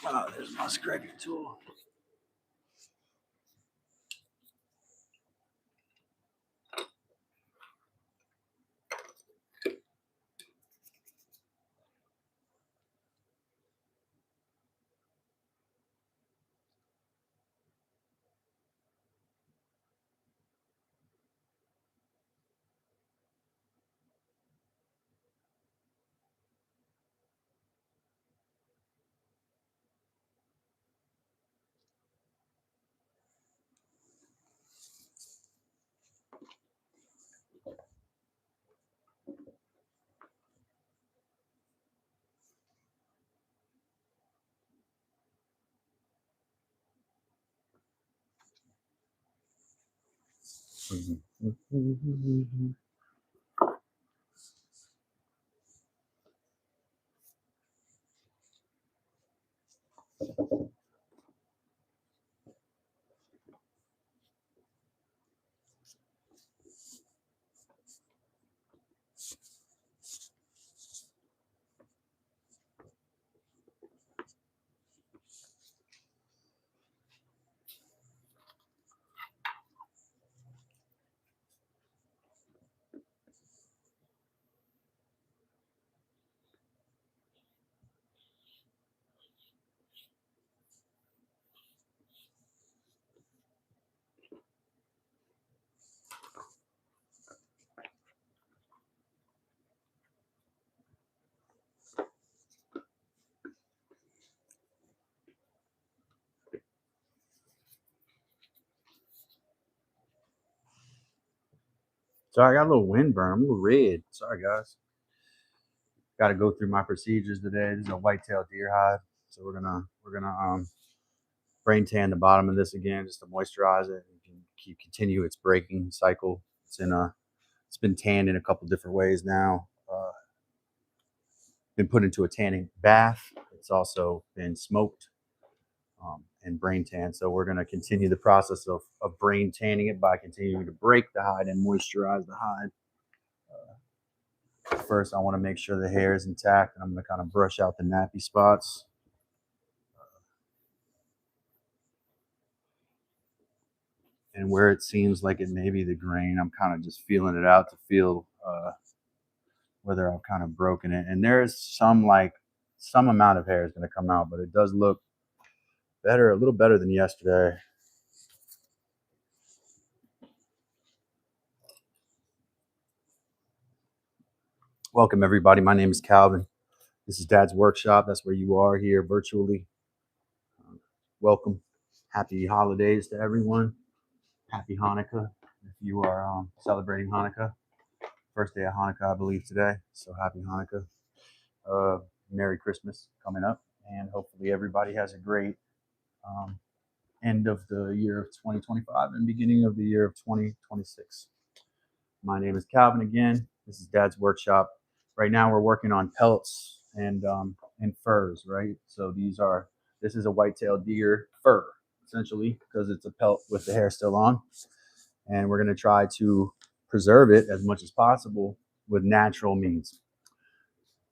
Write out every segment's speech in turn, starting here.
There's Muskrat tool. Sorry, I got a little wind burn. I'm a little red. Sorry, guys. Got to go through my procedures today. This is a white-tailed deer hide, so we're gonna brain tan the bottom of this again just to moisturize it and continue its breaking cycle. It's been tanned in a couple different ways now. Been put into a tanning bath. It's also been smoked and brain tan. So we're going to continue the process of brain tanning it by continuing to break the hide and moisturize the hide. First, I want to make sure the hair is intact, and I'm going to kind of brush out the nappy spots. And where it seems like it may be the grain, I'm kind of just feeling it out to feel whether I've kind of broken it. And there is some amount of hair is going to come out, but it does look better, a little better than yesterday. Welcome, everybody. My name is Calvin. This is Dad's Workshop. That's where you are here virtually. Welcome. Happy holidays to everyone. Happy Hanukkah if you are celebrating Hanukkah. First day of Hanukkah, I believe, today. So happy Hanukkah. Merry Christmas coming up. And hopefully everybody has a great end of the year of 2025 and beginning of the year of 2026. My name is Calvin again. This is Dad's Workshop. Right now we're working on pelts and furs, right? So this is a white-tailed deer fur, essentially, because it's a pelt with the hair still on. And we're going to try to preserve it as much as possible with natural means.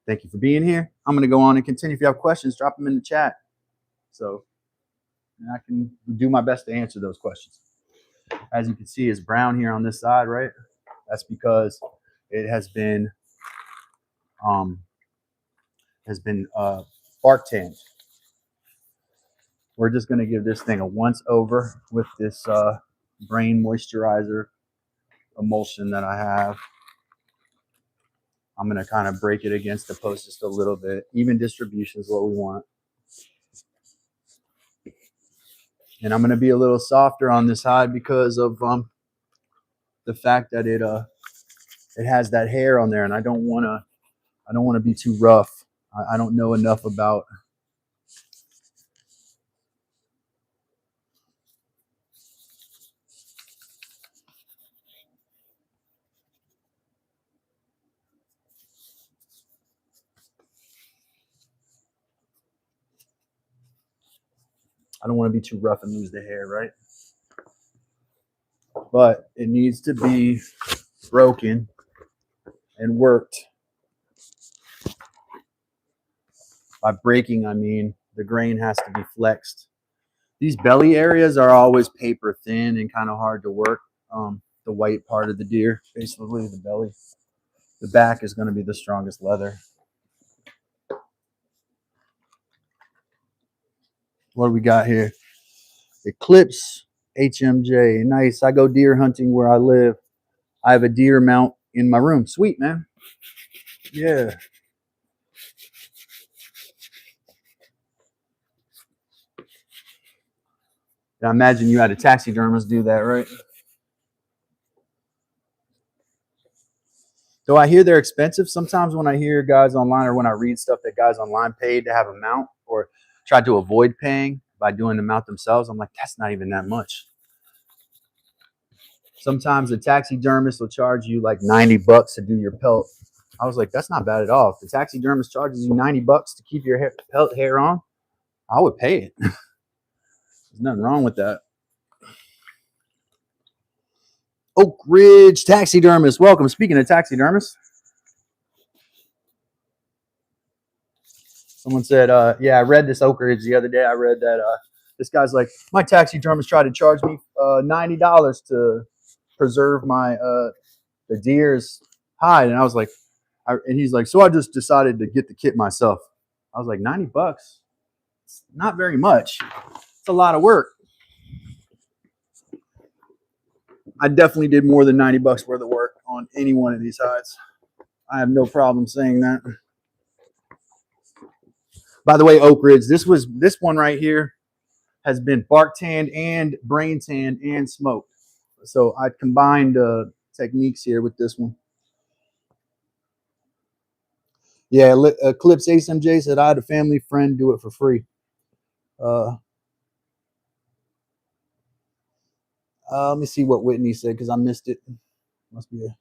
Thank you for being here. I'm going to go on and continue. If you have questions, drop them in the chat. So I can do my best to answer those questions. As you can see, it's brown here on this side, right? That's because it has been bark tanned. We're just going to give this thing a once over with this brain moisturizer emulsion that I have. I'm going to kind of break it against the post just a little bit. Even distribution is what we want. And I'm going to be a little softer on this hide because of the fact that it has that hair on there, and I don't want to be too rough. I don't know enough about I don't want to be too rough and lose the hair, right? But it needs to be broken and worked. By breaking, I mean The grain has to be flexed. These belly areas are always paper thin and kind of hard to work. The white part of the deer, basically the belly. The back is going to be the strongest leather. What do we got here? Eclipse HMJ. Nice. I go deer hunting where I live. I have a deer mount in my room. Sweet, man. Yeah. I imagine you had a taxidermist do that, right? Though I hear they're expensive. Sometimes when I hear guys online or when I read stuff that guys online paid to have a mount or tried to avoid paying by doing the mount themselves, I'm like, that's not even that much. Sometimes a taxidermist will charge you like $90 to do your pelt. I was like, that's not bad at all. If the taxidermist charges you $90 to keep your pelt hair on, I would pay it. There's nothing wrong with that. Oak Ridge taxidermist, welcome. Speaking of taxidermists, someone said, yeah, I read this Oak Ridge the other day. I read that this guy's like, my taxidermist tried to charge me $90 to preserve my the deer's hide, and I was like, and he's like, so I just decided to get the kit myself. I was like, $90? It's not very much. It's a lot of work. I definitely did more than $90 worth of work on any one of these hides. I have no problem saying that. By the way, Oak Ridge, this one right here has been bark tanned and brain tanned and smoked. So I combined techniques here with this one. Yeah, Eclipse HMJ said I had a family friend do it for free. Let me see what Whitney said because I missed it. Must be a.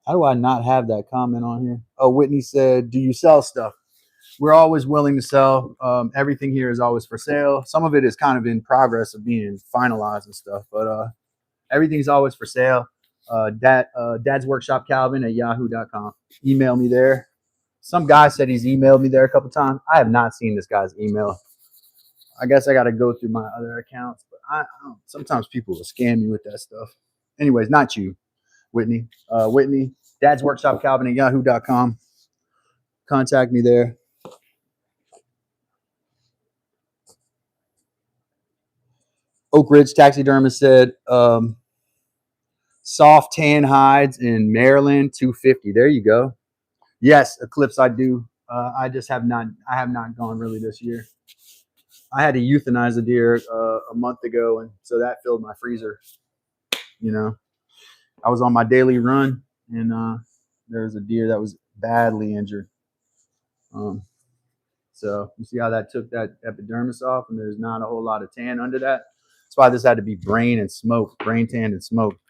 How do I not have that comment on here? Oh, Whitney said, "Do you sell stuff?" We're always willing to sell. Everything here is always for sale. Some of it is kind of in progress of being finalized and stuff, but everything's always for sale. Dad's Workshop Calvin at yahoo.com. Email me there. Some guy said he's emailed me there a couple times. I have not seen this guy's email. I guess I got to go through my other accounts, but I don't, sometimes people will scam me with that stuff. Anyways, not you, Whitney. Whitney, Dad's Workshop Calvin at yahoo.com. Contact me there. Oak Ridge taxidermist said, soft tan hides in Maryland, $250. There you go. Yes, Eclipse, I do. I just have not. I have not gone really this year. I had to euthanize a deer a month ago, and so that filled my freezer. You know, I was on my daily run, and there was a deer that was badly injured. So you see how that took that epidermis off, and there's not a whole lot of tan under that. That's why this had to be brain tanned and smoked.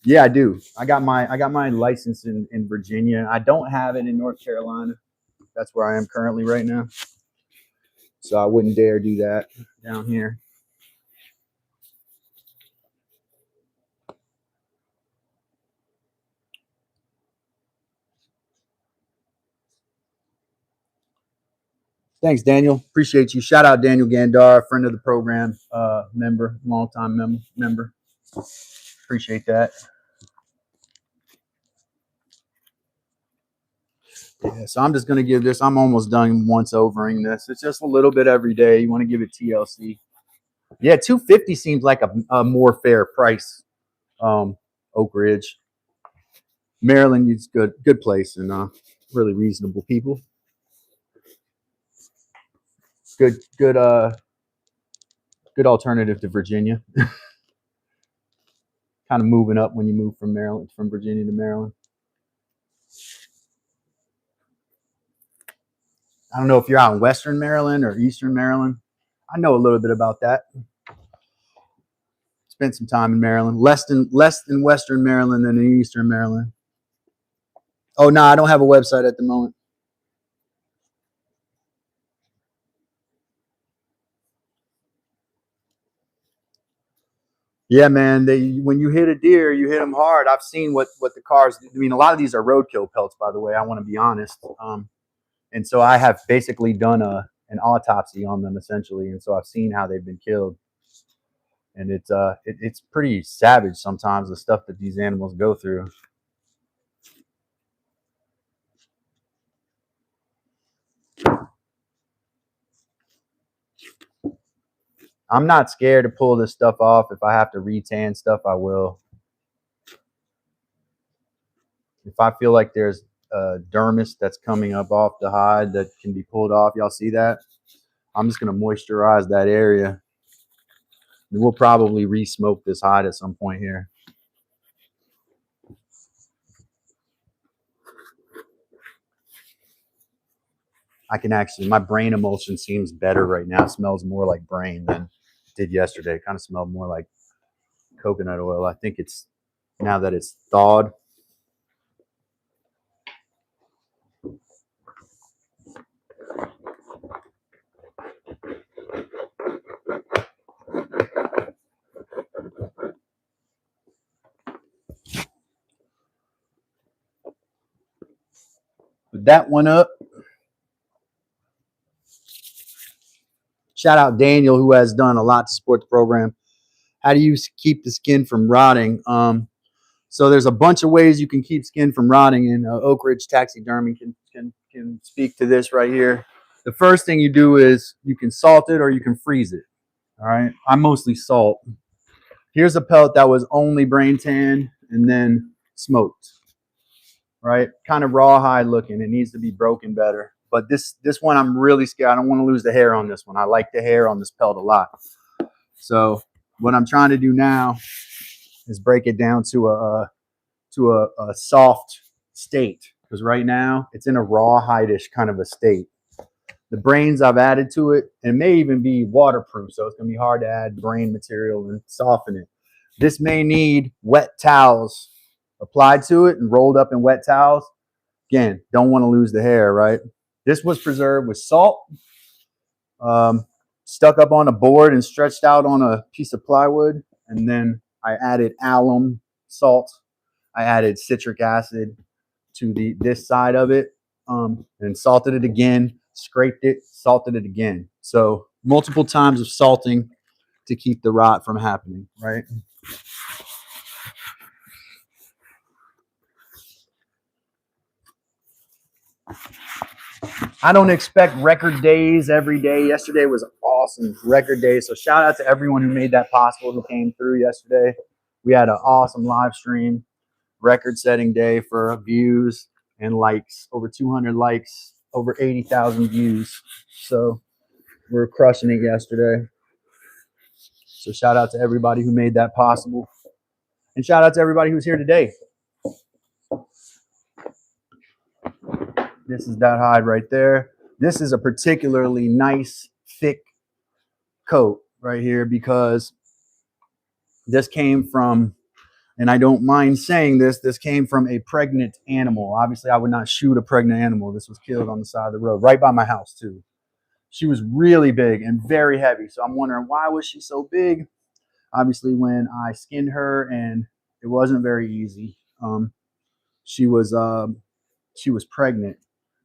Yeah, I do. I got my license in Virginia. I don't have it in North Carolina. That's where I am currently right now. So I wouldn't dare do that down here. Thanks, Daniel. Appreciate you. Shout out Daniel Gandar, friend of the program, member, longtime member. Appreciate that. Yeah, so I'm just going to give this. I'm almost done once overing this. It's just a little bit every day. You want to give it TLC. Yeah, $250 seems like a more fair price. Oak Ridge, Maryland is good place and really reasonable people. Good alternative to Virginia. Kind of moving up when you move from Virginia to Maryland. I don't know if you're out in Western Maryland or Eastern Maryland. I know a little bit about that. Spent some time in Maryland, less than Western Maryland than in Eastern Maryland. Oh no, I don't have a website at the moment. Yeah, man. When you hit a deer, you hit them hard. I've seen what the cars. I mean, a lot of these are roadkill pelts, by the way. I want to be honest. And so I have basically done an autopsy on them essentially, and so I've seen how they've been killed, and it's pretty savage sometimes the stuff that these animals go through. I'm not scared to pull this stuff off. If I have to retan stuff, I will. If I feel like there's dermis that's coming up off the hide that can be pulled off, y'all see that? I'm just gonna moisturize that area. And we'll probably re-smoke this hide at some point here. I can actually, my brain emulsion seems better right now. It smells more like brain than it did yesterday. It kind of smelled more like coconut oil. I think it's, now that it's thawed. Put that one up. Shout out Daniel, who has done a lot to support the program. How do you keep the skin from rotting? So there's a bunch of ways you can keep skin from rotting, and Oak Ridge Taxidermy can speak to this right here. The first thing you do is you can salt it or you can freeze it. All right, I mostly salt. Here's a pelt that was only brain tanned and then smoked. Right, kind of rawhide looking. It needs to be broken better. But this one I'm really scared. I don't want to lose the hair on this one. I like the hair on this pelt a lot. So what I'm trying to do now is break it down to a soft state, because right now it's in a rawhide-ish kind of a state. The brains I've added to it, and it may even be waterproof, so it's gonna be hard to add brain material and soften it. This may need wet towels applied to it and rolled up in wet towels. Again, don't want to lose the hair, right? This was preserved with salt, stuck up on a board and stretched out on a piece of plywood, and then I added alum salt. I added citric acid to this side of it, and salted it again, scraped it, salted it again. So multiple times of salting to keep the rot from happening, right? I don't expect record days every day. Yesterday was awesome, record day. So shout out to everyone who made that possible, who came through yesterday. We had an awesome live stream, record-setting day for views and likes. Over 200 likes, over 80,000 views. So we're crushing it yesterday. So shout out to everybody who made that possible. And shout out to everybody who's here today. This is that hide right there. This is a particularly nice, thick coat right here, because this came from, and I don't mind saying this came from a pregnant animal. Obviously, I would not shoot a pregnant animal. This was killed on the side of the road, right by my house too. She was really big and very heavy. So I'm wondering, why was she so big? Obviously, when I skinned her, and it wasn't very easy. She was pregnant,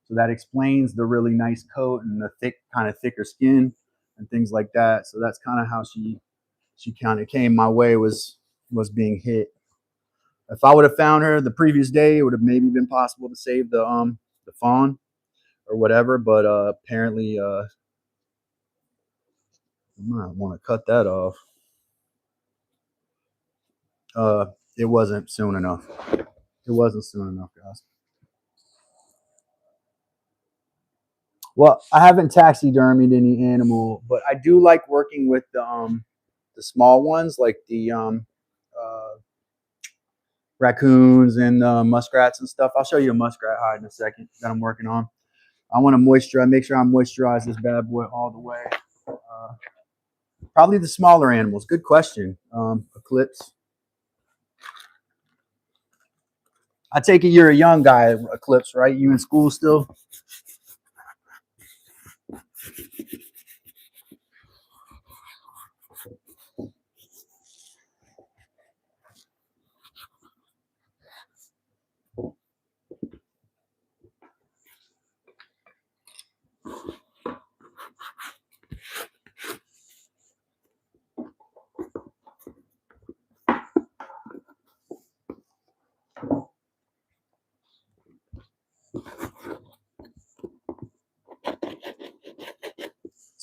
so that explains the really nice coat and the kind of thicker skin and things like that. So that's kind of how she kind of came my way, was being hit. If I would have found her the previous day, it would have maybe been possible to save the fawn or whatever. But apparently, I might want to cut that off. It wasn't soon enough. It wasn't soon enough, guys. Well, I haven't taxidermied any animal, but I do like working with the small ones, like the raccoons and muskrats and stuff. I'll show you a muskrat hide in a second that I'm working on. I want to make sure I moisturize this bad boy all the way. Probably the smaller animals. Good question. Eclipse. I take it you're a young guy, Eclipse, right? You in school still?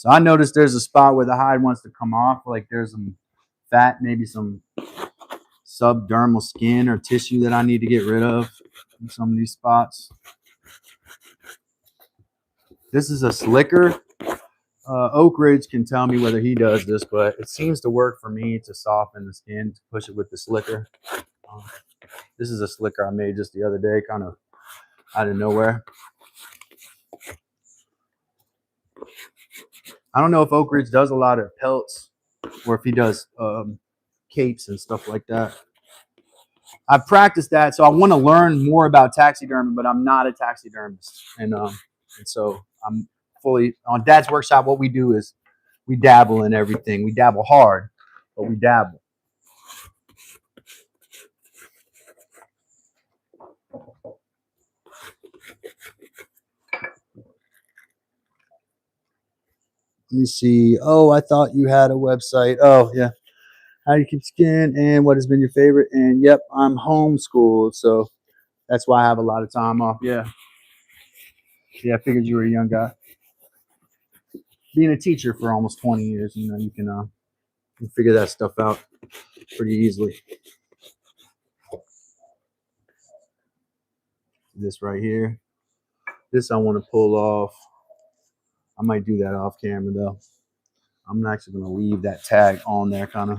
So I noticed there's a spot where the hide wants to come off, like there's some fat, maybe some subdermal skin or tissue that I need to get rid of in some of these spots. This is a slicker. Oak Ridge can tell me whether he does this, but it seems to work for me to soften the skin, to push it with the slicker. This is a slicker I made just the other day, kind of out of nowhere. I don't know if Oak Ridge does a lot of pelts or if he does capes and stuff like that. I've practiced that, so I want to learn more about taxidermy, but I'm not a taxidermist, and so I'm fully on Dad's workshop. What we do is we dabble in everything. We dabble hard, but we dabble. Let me see. Oh, I thought you had a website. Oh, yeah. How do you keep skin and what has been your favorite? And yep, I'm homeschooled, so that's why I have a lot of time off. Yeah. Yeah, I figured you were a young guy. Being a teacher for almost 20 years, you know, you can figure that stuff out pretty easily. This right here. This I want to pull off. I might do that off camera though. I'm actually going to leave that tag on there kind of.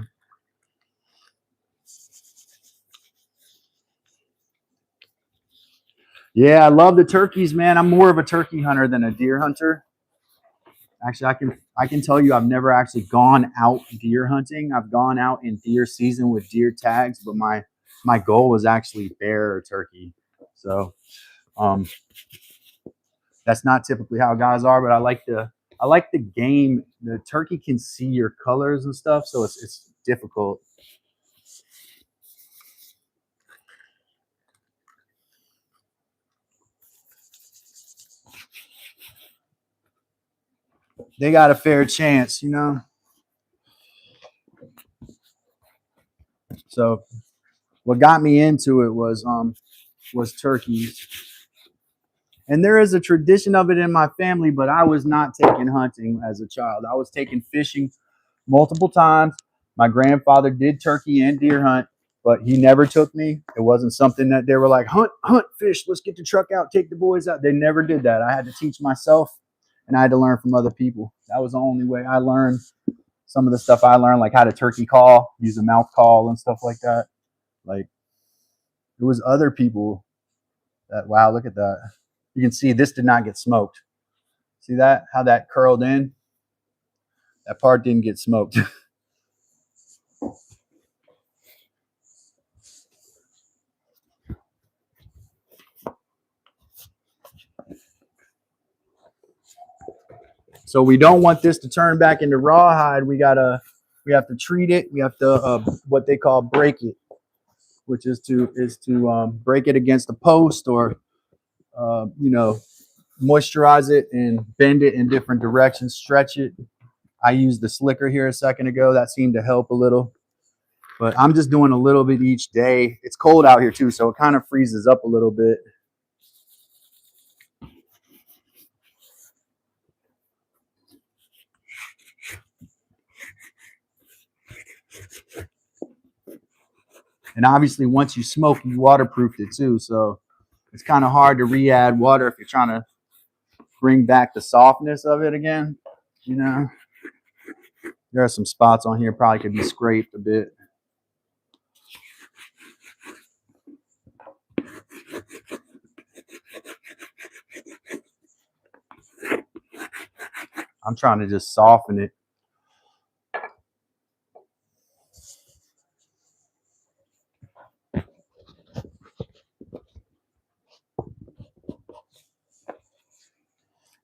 Yeah, I love the turkeys, man. I'm more of a turkey hunter than a deer hunter. Actually, I can tell you I've never actually gone out deer hunting. I've gone out in deer season with deer tags, but my goal was actually bear or turkey. So that's not typically how guys are, but I like the game. The turkey can see your colors and stuff, so it's difficult. They got a fair chance, you know. So what got me into it was turkeys. And there is a tradition of it in my family, but I was not taking hunting as a child. I was taking fishing multiple times. My grandfather did turkey and deer hunt, but he never took me. It wasn't something that they were like, hunt, fish, let's get the truck out, take the boys out. They never did that. I had to teach myself and I had to learn from other people. That was the only way I learned some of the stuff I learned, like how to turkey call, use a mouth call and stuff like that. Like it was other people that, wow, look at that. You can see this did not get smoked. See that? How that curled in? That part didn't get smoked. So we don't want this to turn back into rawhide. We have to treat it. We have to what they call break it, which is to break it against a post or you know, moisturize it and bend it in different directions, stretch it. I used the slicker here a second ago. That seemed to help a little. But I'm just doing a little bit each day. It's cold out here too, so it kind of freezes up a little bit. And obviously, once you smoke, you waterproofed it too. So it's kind of hard to re-add water if you're trying to bring back the softness of it again. You know, there are some spots on here probably could be scraped a bit. I'm trying to just soften it.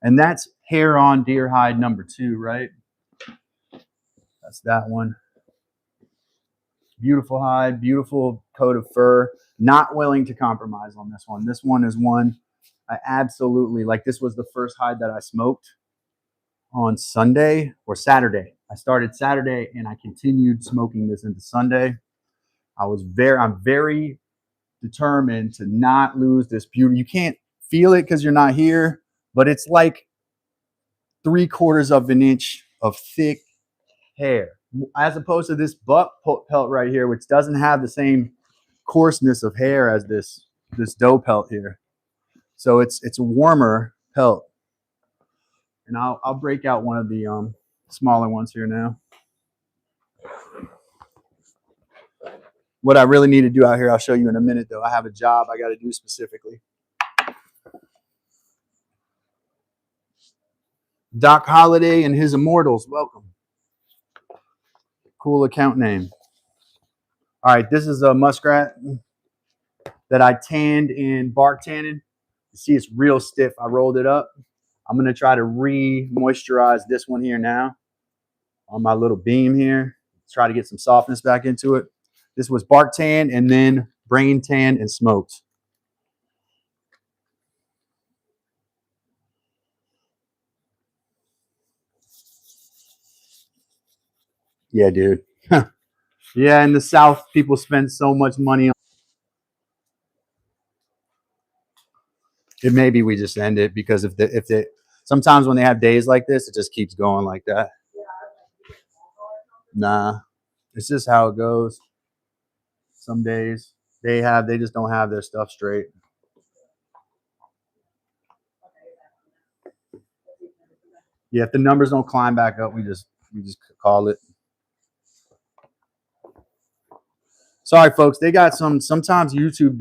And that's hair on deer hide number 2, right? That's that one. Beautiful hide, beautiful coat of fur. Not willing to compromise on this one. This one is one I absolutely like. This was the first hide that I smoked on Sunday or Saturday. I started Saturday and I continued smoking this into Sunday. I'm very determined to not lose this beauty. You can't feel it because you're not here, but it's like 3/4 of an inch of thick hair, as opposed to this buck pelt right here, which doesn't have the same coarseness of hair as this doe pelt here. So it's a warmer pelt. And I'll break out one of the smaller ones here now. What I really need to do out here, I'll show you in a minute though. I have a job I got to do specifically. Doc Holliday and his Immortals, welcome. Cool account name. All right, this is a muskrat that I tanned in bark tanning. You see it's real stiff. I rolled it up. I'm going to try to re-moisturize this one here now on my little beam here. Try to get some softness back into it. This was bark tan and then brain tan and smoked. Yeah, dude. Yeah, in the South, people spend so much money on it. Maybe we just end it because if they sometimes when they have days like this, it just keeps going like that. Nah, it's just how it goes. Some days they just don't have their stuff straight. Yeah, if the numbers don't climb back up, we just call it. Sorry, folks. They got sometimes YouTube,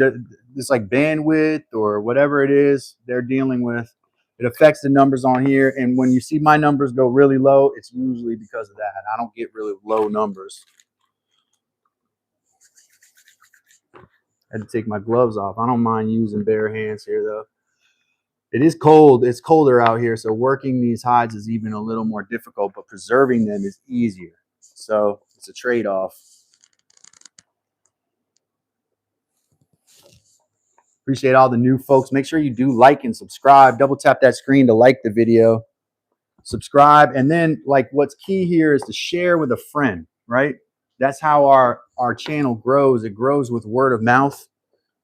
it's like bandwidth or whatever it is they're dealing with. It affects the numbers on here. And when you see my numbers go really low, it's usually because of that. I don't get really low numbers. I had to take my gloves off. I don't mind using bare hands here, though. It is cold. It's colder out here. So working these hides is even a little more difficult, but preserving them is easier. So it's a trade-off. Appreciate all the new folks. Make sure you do like and subscribe. Double tap that screen to like the video. Subscribe. And then like what's key here is to share with a friend, right? That's how our channel grows. It grows with word of mouth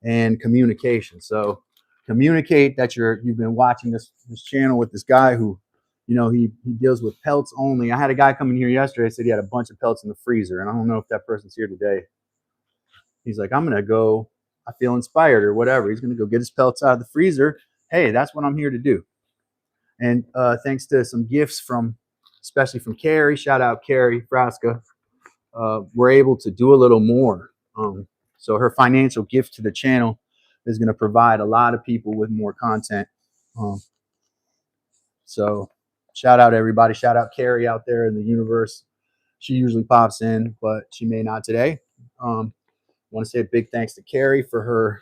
and communication. So communicate that you've been watching this channel with this guy who, you know, he deals with pelts only. I had a guy come in here yesterday, said he had a bunch of pelts in the freezer. And I don't know if that person's here today. He's like, I'm going to go, I feel inspired or whatever. He's going to go get his pelts out of the freezer. Hey, that's what I'm here to do. And thanks to some gifts especially from Carrie, shout out Carrie Frasca, we're able to do a little more. So her financial gift to the channel is going to provide a lot of people with more content. So shout out everybody. Shout out Carrie out there in the universe. She usually pops in, but she may not today. Want to say a big thanks to Carrie for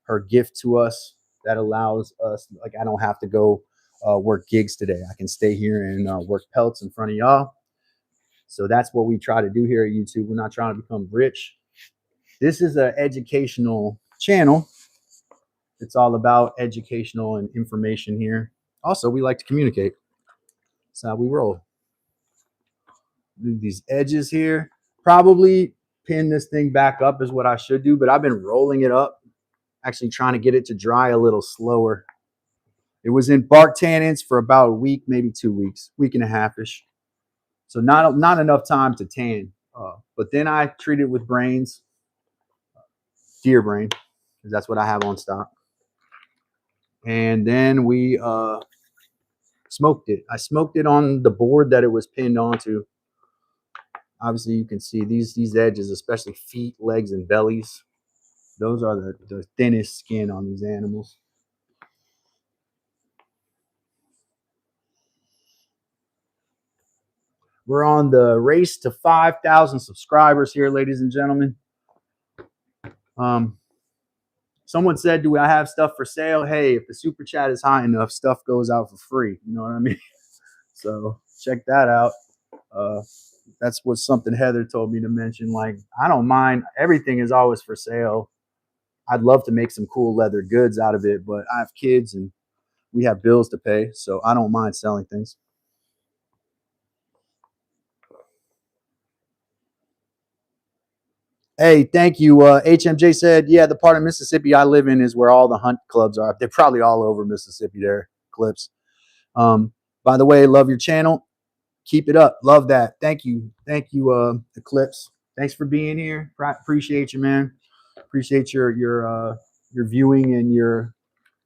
her gift to us that allows us, like, I don't have to go work gigs today. I can stay here and work pelts in front of y'all. So that's what we try to do here at YouTube. We're not trying to become rich. This is an educational channel. It's all about educational and information here. Also, we like to communicate. That's how we roll. These edges here, probably pin this thing back up is what I should do, but I've been rolling it up, actually trying to get it to dry a little slower. It was in bark tannins for about a week, maybe 2 weeks, week and a half-ish. So not enough time to tan. But then I treat it with brains, deer brain, because that's what I have on stock. And then we smoked it. I smoked it on the board that it was pinned onto. Obviously, you can see these edges, especially feet, legs, and bellies. Those are the thinnest skin on these animals. We're on the race to 5,000 subscribers here, ladies and gentlemen. Someone said, do I have stuff for sale? Hey, if the super chat is high enough, stuff goes out for free. You know what I mean? So check that out. That's what something Heather told me to mention. Like, I don't mind. Everything is always for sale. I'd love to make some cool leather goods out of it, but I have kids and we have bills to pay, so I don't mind selling things. Hey, thank you. HMJ said, yeah, the part of Mississippi I live in is where all the hunt clubs are. They're probably all over Mississippi there, Clips. But By the way, love your channel. Keep it up. Love that. Thank you. Thank you, Eclipse. Thanks for being here. Appreciate you, man. Appreciate your viewing and your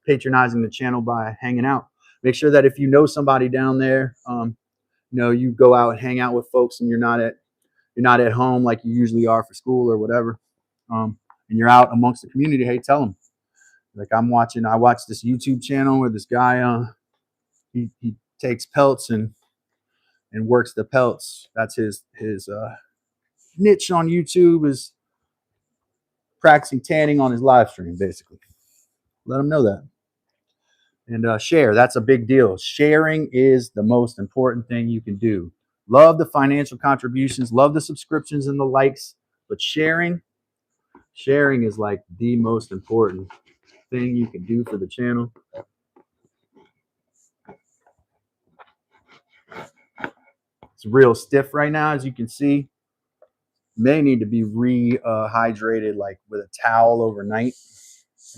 patronizing the channel by hanging out. Make sure that if you know somebody down there, you go out and hang out with folks, and you're not at home like you usually are for school or whatever, and you're out amongst the community. Hey, tell them. Like I watch this YouTube channel where this guy he takes pelts and works the pelts. That's his niche on YouTube, is practicing tanning on his live stream, basically. Let him know that. And share. That's a big deal. Sharing is the most important thing you can do. Love the financial contributions, love the subscriptions and the likes, but sharing is like the most important thing you can do for the channel. It's real stiff right now, as you can see. May need to be rehydrated, like with a towel overnight.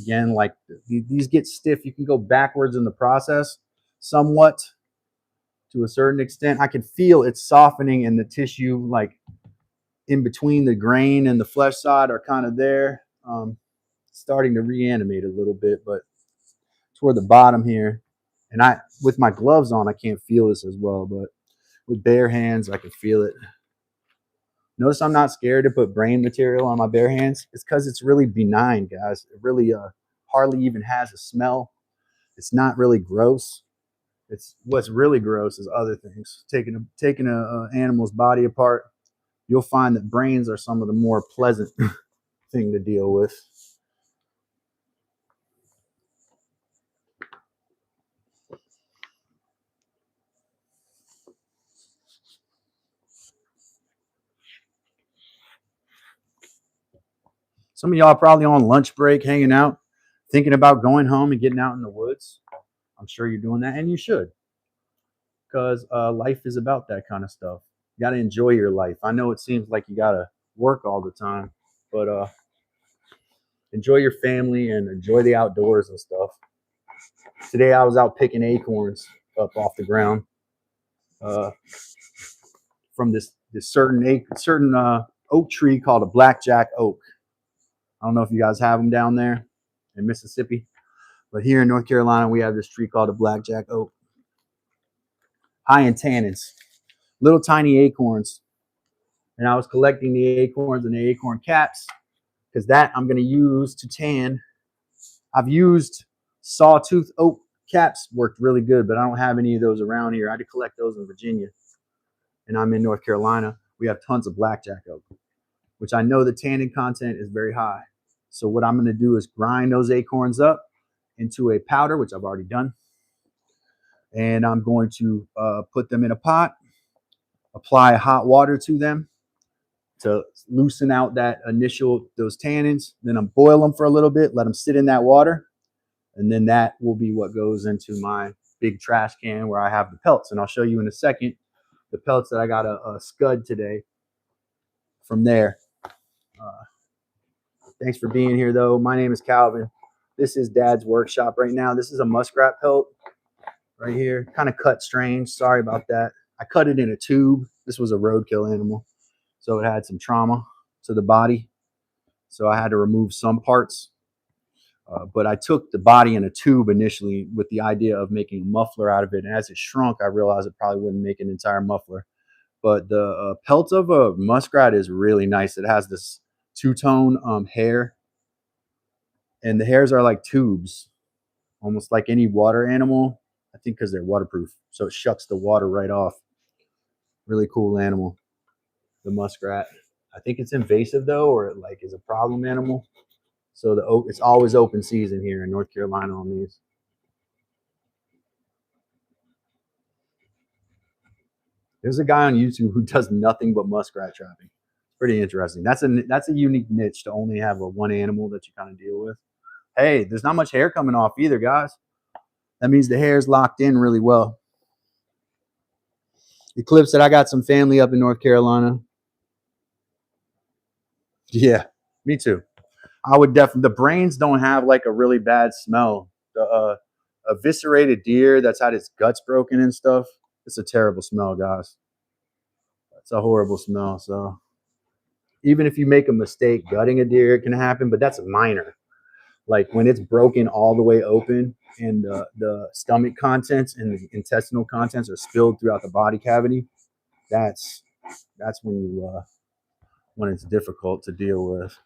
Again, like these get stiff. You can go backwards in the process somewhat to a certain extent. I can feel it softening, and the tissue, like in between the grain and the flesh side, are kind of there, starting to reanimate a little bit, but toward the bottom here. And with my gloves on, I can't feel this as well, but with bare hands, I can feel it. Notice I'm not scared to put brain material on my bare hands. It's because it's really benign, guys. It really hardly even has a smell. It's not really gross. It's what's really gross is other things. Taking a animal's body apart, you'll find that brains are some of the more pleasant thing to deal with. Some of y'all probably on lunch break, hanging out, thinking about going home and getting out in the woods. I'm sure you're doing that, and you should, because life is about that kind of stuff. You got to enjoy your life. I know it seems like you got to work all the time, but enjoy your family and enjoy the outdoors and stuff. Today I was out picking acorns up off the ground from this certain oak tree called a blackjack oak. I don't know if you guys have them down there in Mississippi, but here in North Carolina we have this tree called a blackjack oak. High in tannins, little tiny acorns, and I was collecting the acorns and the acorn caps because that I'm going to use to tan. I've used sawtooth oak caps, worked really good, but I don't have any of those around here. I had to collect those in Virginia, and I'm in North Carolina. We have tons of blackjack oak, which I know the tannin content is very high. So what I'm going to do is grind those acorns up into a powder, which I've already done, and I'm going to put them in a pot, apply hot water to them to loosen out those tannins. Then I'm boil them for a little bit, let them sit in that water, and then that will be what goes into my big trash can where I have the pelts. And I'll show you in a second the pelts that I got a scud today from there. Thanks for being here, though. My name is Calvin. This is Dad's workshop right now. This is a muskrat pelt right here. Kind of cut strange. Sorry about that. I cut it in a tube. This was a roadkill animal, so it had some trauma to the body. So I had to remove some parts. But I took the body in a tube initially with the idea of making a muffler out of it. And as it shrunk, I realized it probably wouldn't make an entire muffler. But the pelt of a muskrat is really nice. It has this two-tone hair. And the hairs are like tubes, almost like any water animal. I think because they're waterproof. So it shucks the water right off. Really cool animal, the muskrat. I think it's invasive, though, or it like is a problem animal. So it's always open season here in North Carolina on these. There's a guy on YouTube who does nothing but muskrat trapping. It's pretty interesting. That's a unique niche to only have one animal that you kind of deal with. Hey, there's not much hair coming off either, guys. That means the hair's locked in really well. Eclipse said I got some family up in North Carolina. Yeah, me too. I would definitely. The brains don't have like a really bad smell. eviscerated deer that's had its guts broken and stuff. It's a terrible smell, guys. It's a horrible smell. So even if you make a mistake gutting a deer, it can happen, but that's minor. Like when it's broken all the way open and the stomach contents and the intestinal contents are spilled throughout the body cavity, that's when you when it's difficult to deal with.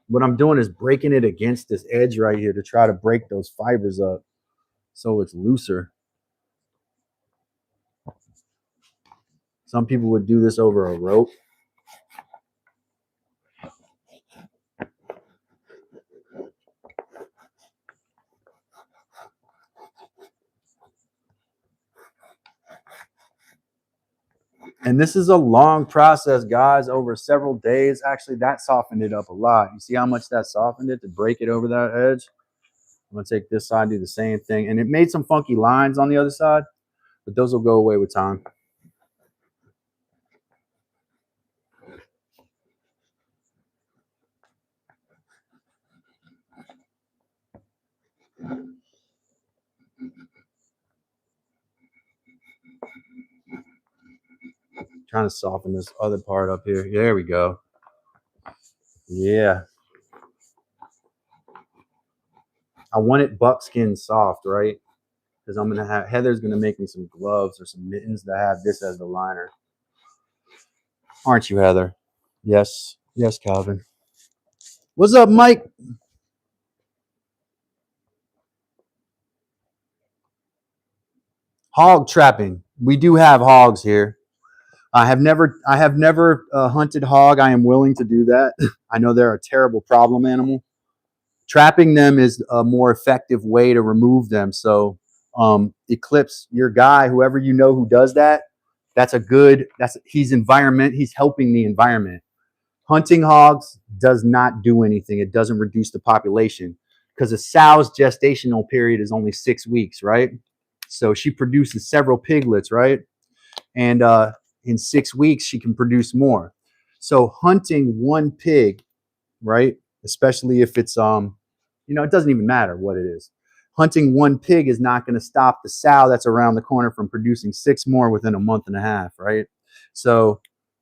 What I'm doing is breaking it against this edge right here to try to break those fibers up so it's looser. Some people would do this over a rope. And this is a long process, guys, over several days. Actually, that softened it up a lot. You see how much that softened it to break it over that edge? I'm going to take this side, do the same thing. And it made some funky lines on the other side, but those will go away with time. Trying to soften this other part up here. There we go. Yeah. I want it buckskin soft, right? Because I'm gonna have Heather's gonna make me some gloves or some mittens that have this as the liner. Aren't you, Heather? Yes. Yes, Calvin. What's up, Mike? Hog trapping. We do have hogs here. I have never hunted hog. I am willing to do that. I know they're a terrible problem animal. Trapping them is a more effective way to remove them. So eclipse your guy, whoever you know who does that. He's helping the environment. Hunting hogs does not do anything. It doesn't reduce the population because a sow's gestational period is only 6 weeks, right? So she produces several piglets, right? And in 6 weeks she can produce more. So hunting one pig, right? Especially if it's it doesn't even matter what it is. Hunting one pig is not going to stop the sow that's around the corner from producing 6 more within a month and a half, right? So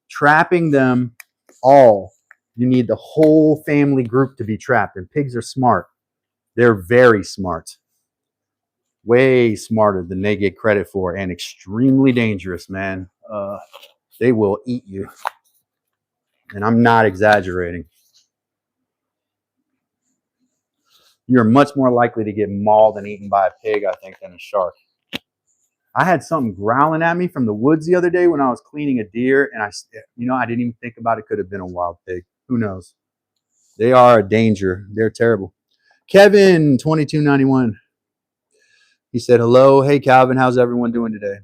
trapping them all, you need the whole family group to be trapped. And pigs are smart. They're very smart. Way smarter than they get credit for, and extremely dangerous, man. They will eat you. And I'm not exaggerating. You're much more likely to get mauled and eaten by a pig, I think, than a shark. I had something growling at me from the woods the other day when I was cleaning a deer, and I didn't even think about it. Could have been a wild pig. Who knows? They are a danger. They're terrible. Kevin, 2291. He said, hello. Hey, Calvin. How's everyone doing today?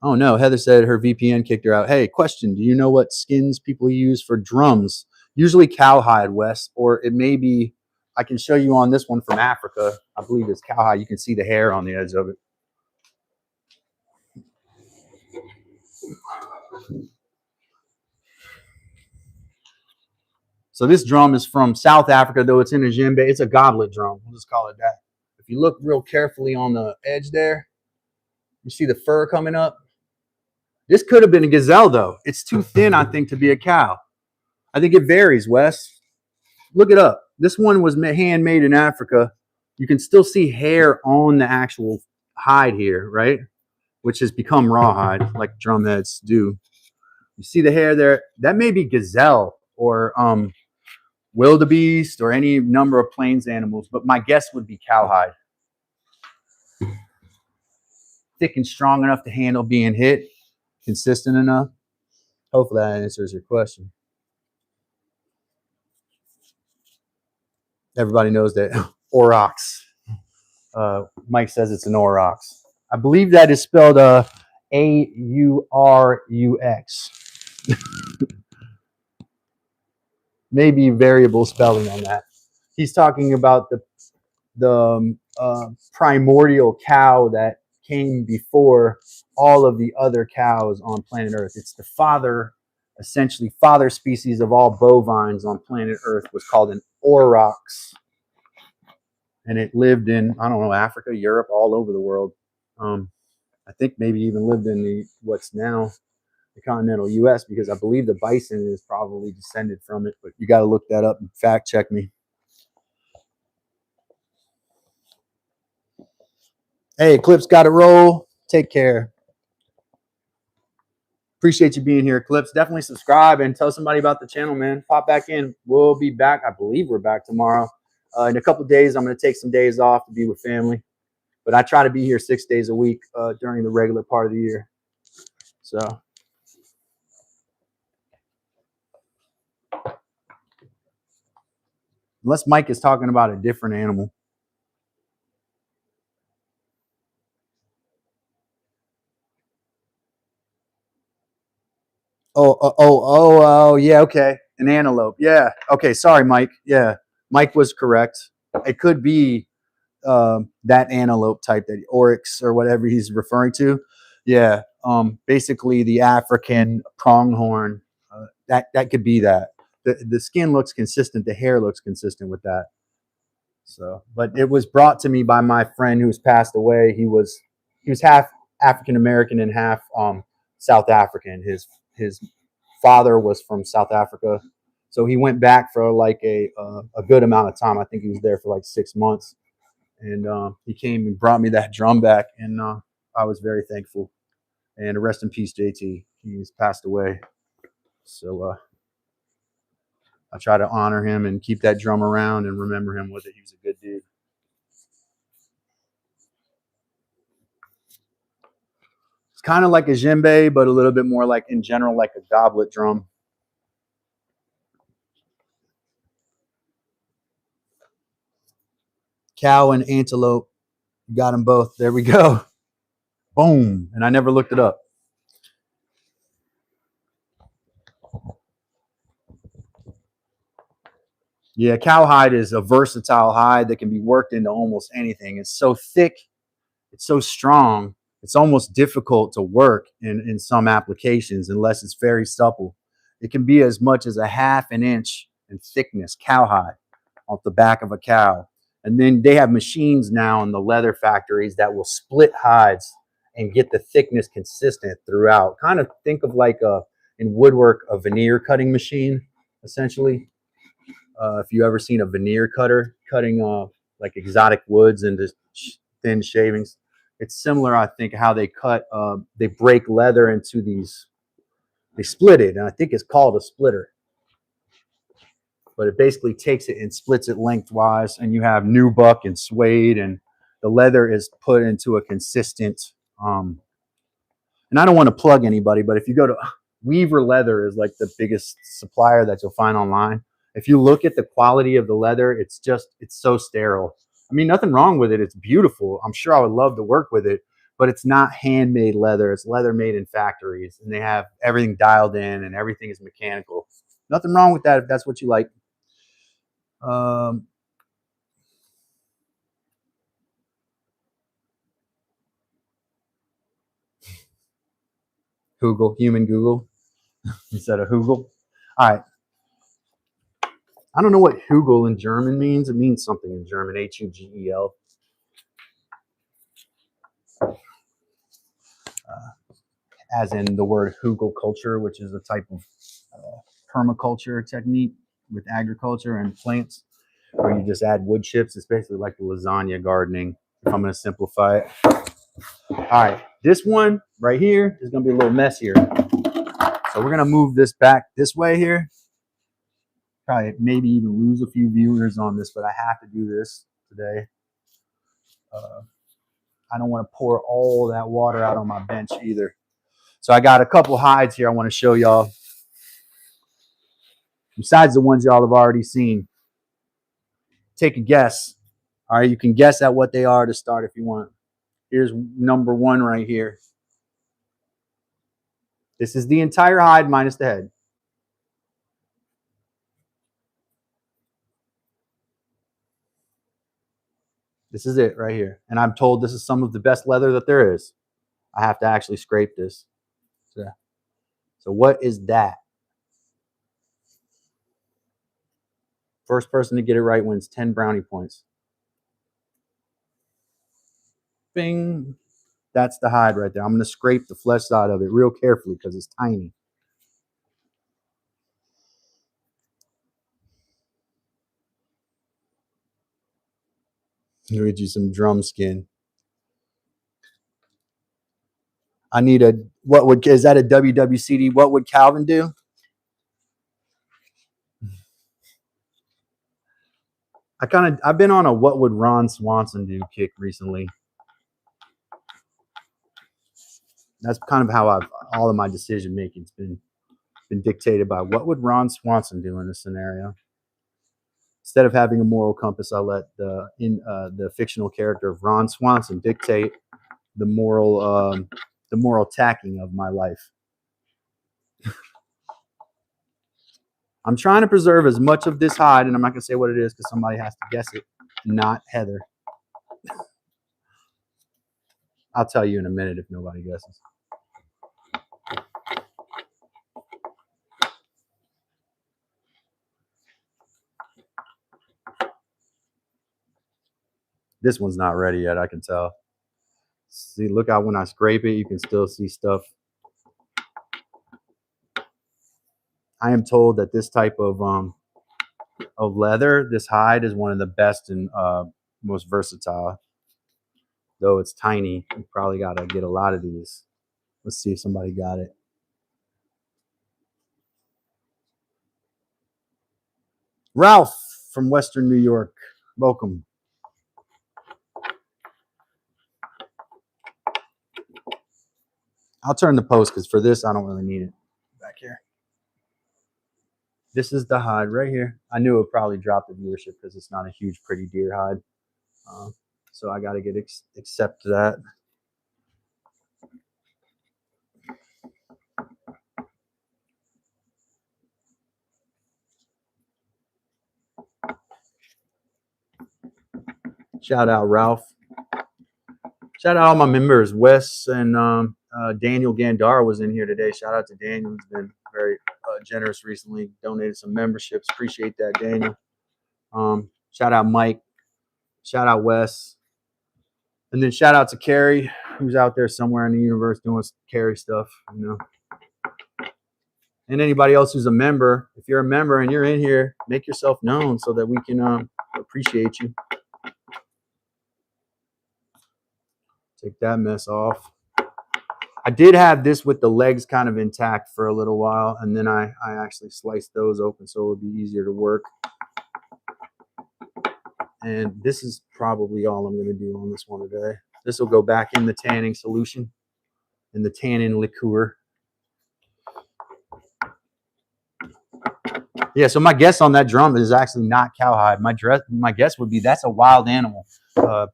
Oh, no. Heather said her VPN kicked her out. Hey, question. Do you know what skins people use for drums? Usually cowhide, Wes, or it may be, I can show you on this one from Africa. I believe it's cowhide. You can see the hair on the edge of it. So this drum is from South Africa, though it's in a djembe. It's a goblet drum. We'll just call it that. If you look real carefully on the edge there, you see the fur coming up. This could have been a gazelle, though. It's too thin, I think, to be a cow. I think it varies, Wes. Look it up. This one was handmade in Africa. You can still see hair on the actual hide here, right? Which has become rawhide, like drumheads do. You see the hair there? That may be gazelle or wildebeest or any number of plains animals, but my guess would be cowhide. Thick and strong enough to handle being hit, consistent enough. Hopefully that answers your question. Everybody knows that aurochs. Mike says it's an aurochs. I believe that is spelled A-U-R-U-X. Maybe variable spelling on that. He's talking about the primordial cow that came before all of the other cows on planet Earth. It's the father essentially father species of all bovines on planet Earth, was called an aurochs. And it lived in, I don't know, Africa, Europe, all over the world. I think maybe even lived in what's now the continental U.S., because I believe the bison is probably descended from it. But you got to look that up and fact check me. Hey, Clips got to roll. Take care. Appreciate you being here, Clips. Definitely subscribe and tell somebody about the channel, man. Pop back in. We'll be back. I believe we're back tomorrow. In a couple of days, I'm going to take some days off to be with family. But I try to be here 6 days a week during the regular part of the year. So, unless Mike is talking about a different animal. Oh, yeah, okay. An antelope. Yeah. Okay, sorry, Mike. Yeah, Mike was correct. It could be that antelope type, that oryx or whatever he's referring to. Yeah. Basically the African pronghorn. That could be that. The skin looks consistent. The hair looks consistent with that. So, but it was brought to me by my friend who's passed away. He was half African American and half South African. His father was from South Africa, so he went back for like a good amount of time. I think he was there for like 6 months, and he came and brought me that drum back, and I was very thankful. And rest in peace, JT. He's passed away. So I try to honor him and keep that drum around and remember him with it. He was a good dude. It's kind of like a djembe, but a little bit more like, in general, like a goblet drum. Cow and antelope. Got them both. There we go. Boom. And I never looked it up. Yeah, cowhide is a versatile hide that can be worked into almost anything. It's so thick, it's so strong, it's almost difficult to work in some applications unless it's very supple. It can be as much as a half an inch in thickness, cowhide, off the back of a cow. And then they have machines now in the leather factories that will split hides and get the thickness consistent throughout. Kind of think of like in woodwork, a veneer cutting machine, essentially. If you ever seen a veneer cutter cutting like exotic woods into thin shavings, it's similar. I think how they cut, they break leather into these, they split it, and I think it's called a splitter. But it basically takes it and splits it lengthwise, and you have nubuck and suede, and the leather is put into a consistent. And I don't want to plug anybody, but if you go to Weaver Leather, is like the biggest supplier that you'll find online. If you look at the quality of the leather, it's so sterile. I mean, nothing wrong with it. It's beautiful. I'm sure I would love to work with it, but it's not handmade leather. It's leather made in factories, and they have everything dialed in, and everything is mechanical. Nothing wrong with that if that's what you like. Google, human Google, instead of Hugel. All right. I don't know what Hugel in German means. It means something in German, Hugel. As in the word Hugel culture, which is a type of permaculture technique with agriculture and plants, where you just add wood chips. It's basically like the lasagna gardening, if I'm going to simplify it. All right, this one right here is going to be a little messier. So we're going to move this back this way here. Probably maybe even lose a few viewers on this, but I have to do this today. I don't want to pour all that water out on my bench either. So I got a couple hides here I want to show y'all, besides the ones y'all have already seen. Take a guess. All right, you can guess at what they are to start if you want. Here's number one right here. This is the entire hide minus the head. This is it right here. And I'm told this is some of the best leather that there is. I have to actually scrape this. So what is that? First person to get it right wins 10 brownie points. Bing. That's the hide right there. I'm going to scrape the flesh side of it real carefully because it's tiny. I'll get you some drum skin. I need a, is that a WWCD? What would Calvin do? I've been on a what would Ron Swanson do kick recently. That's kind of how all of my decision making's been dictated by what would Ron Swanson do in this scenario. Instead of having a moral compass, I let the fictional character of Ron Swanson dictate the moral tacking of my life. I'm trying to preserve as much of this hide, and I'm not going to say what it is because somebody has to guess it, not Heather. I'll tell you in a minute if nobody guesses. This one's not ready yet, I can tell. See, look out when I scrape it, you can still see stuff. I am told that this type of leather, this hide, is one of the best and most versatile. Though it's tiny, you probably got to get a lot of these. Let's see if somebody got it. Ralph from Western New York. Welcome. I'll turn the post because for this, I don't really need it back here. This is the hide right here. I knew it would probably drop the viewership because it's not a huge, pretty deer hide. So I got to get accept that. Shout out Ralph. Shout out all my members. Wes and Daniel Gandara was in here today. Shout out to Daniel. He's been very generous recently. Donated some memberships. Appreciate that, Daniel. Shout out Mike. Shout out Wes. And then shout out to Carrie, who's out there somewhere in the universe doing Carrie stuff, you know. And anybody else who's a member, if you're a member and you're in here, make yourself known so that we can appreciate you. Take that mess off. I did have this with the legs kind of intact for a little while, and then I actually sliced those open so it would be easier to work. And this is probably all I'm going to do on this one today. This will go back in the tanning solution, in the tannin liqueur. Yeah, so my guess on that drum is actually not cowhide. My guess would be that's a wild animal,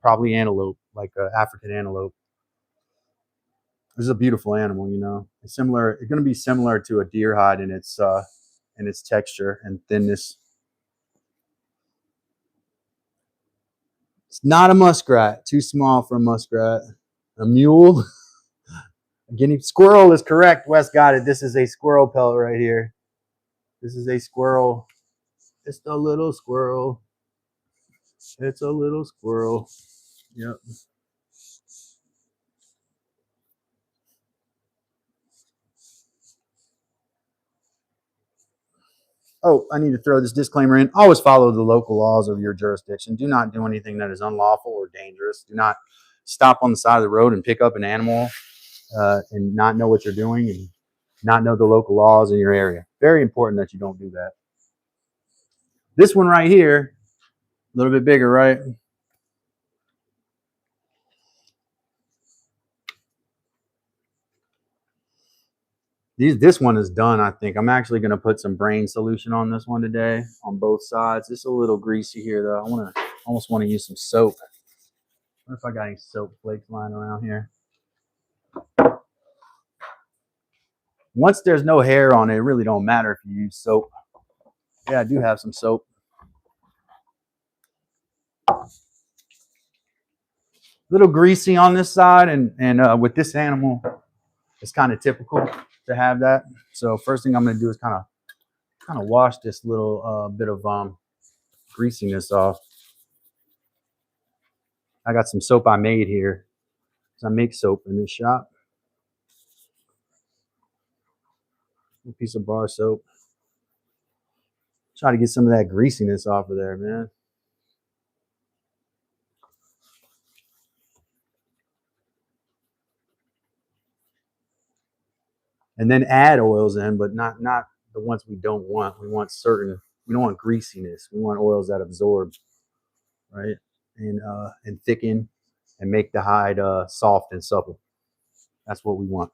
probably antelope, like African antelope. This is a beautiful animal, you know. It's similar. It's going to be similar to a deer hide in its texture and thinness. It's not a muskrat. Too small for a muskrat. A mule. A guinea squirrel is correct. Wes got it. This is a squirrel pelt right here. This is a squirrel. It's a little squirrel. It's a little squirrel. Yep. Oh, I need to throw this disclaimer in. Always follow the local laws of your jurisdiction. Do not do anything that is unlawful or dangerous. Do not stop on the side of the road and pick up an animal and not know what you're doing and not know the local laws in your area. Very important that you don't do that. This one right here, a little bit bigger, right? This one is done, I think. I'm actually going to put some brain solution on this one today on both sides. It's a little greasy here, though. I almost want to use some soap. I wonder if I got any soap flakes lying around here. Once there's no hair on it, it really don't matter if you use soap. Yeah, I do have some soap. A little greasy on this side, and with this animal, it's kind of typical to have that. So first thing I'm going to do is kind of wash this little bit of greasiness off. I got some soap I made here. I make soap in this shop. A piece of bar soap. Try to get some of that greasiness off of there, man. And then add oils in, but not the ones we don't want. We want certain. We don't want greasiness. We want oils that absorb, right, and thicken and make the hide soft and supple. That's what we want.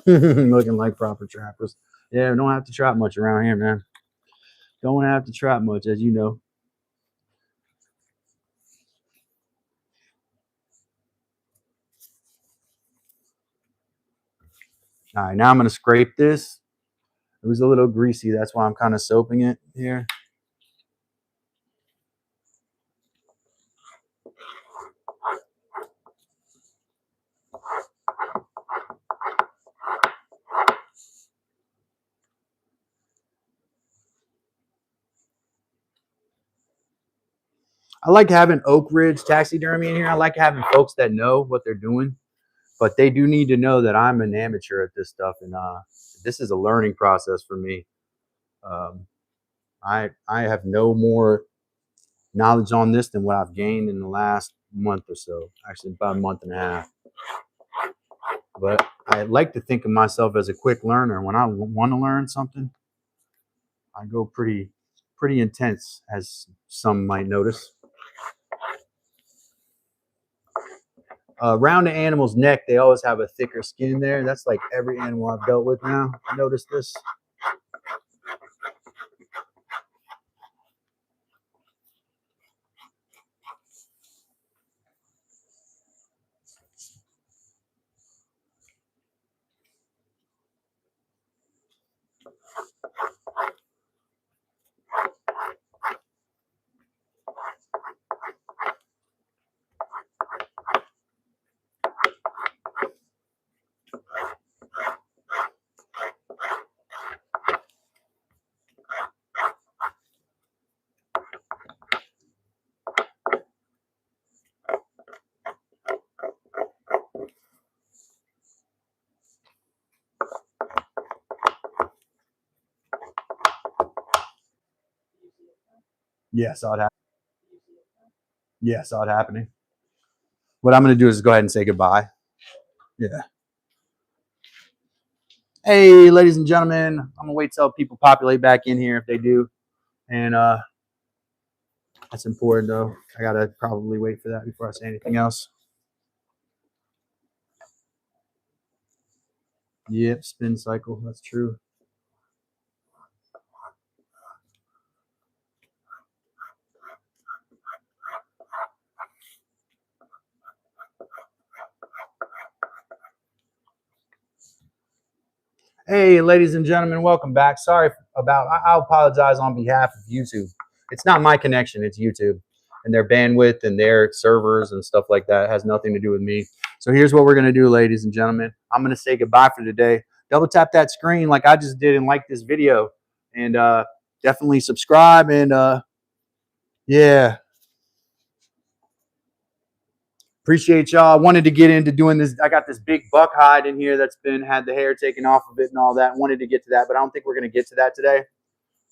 Looking like proper trappers. Yeah, we don't have to trap much around here, man. Don't have to trap much, as you know. All right, now I'm going to scrape this. It was a little greasy. That's why I'm kind of soaping it here. I like having Oak Ridge taxidermy in here. I like having folks that know what they're doing, but they do need to know that I'm an amateur at this stuff, and this is a learning process for me. I have no more knowledge on this than what I've gained in the last month or so. Actually, about a month and a half. But I like to think of myself as a quick learner. When I want to learn something, I go pretty intense, as some might notice. Around the animal's neck, they always have a thicker skin there. That's like every animal I've dealt with now. Notice this. Yeah, saw it happen. Yeah, saw it happening. What I'm going to do is go ahead and say goodbye. Yeah. Hey, ladies and gentlemen, I'm going to wait till people populate back in here if they do. And that's important, though. I got to probably wait for that before I say anything else. Yep, spin cycle. That's true. Hey, ladies and gentlemen, welcome back. Sorry about, I apologize on behalf of YouTube. It's not my connection, it's YouTube and their bandwidth and their servers and stuff like that. It has nothing to do with me. So here's what we're going to do, ladies and gentlemen. I'm going to say goodbye for today. Double tap that screen like I just did and like this video. And definitely subscribe. And yeah. Appreciate y'all. I wanted to get into doing this. I got this big buck hide in here that's had the hair taken off of it and all that. Wanted to get to that, but I don't think we're going to get to that today.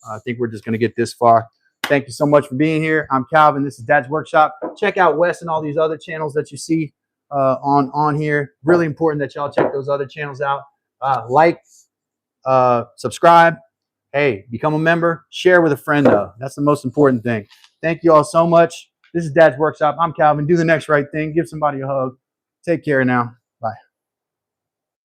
I think we're just going to get this far. Thank you so much for being here. I'm Calvin. This is Dad's Workshop. Check out Wes and all these other channels that you see on here. Really important that y'all check those other channels out. Like, subscribe. Hey, become a member. Share with a friend, though. That's the most important thing. Thank you all so much. This is Dad's Workshop. I'm Calvin. Do the next right thing. Give somebody a hug. Take care now. Bye.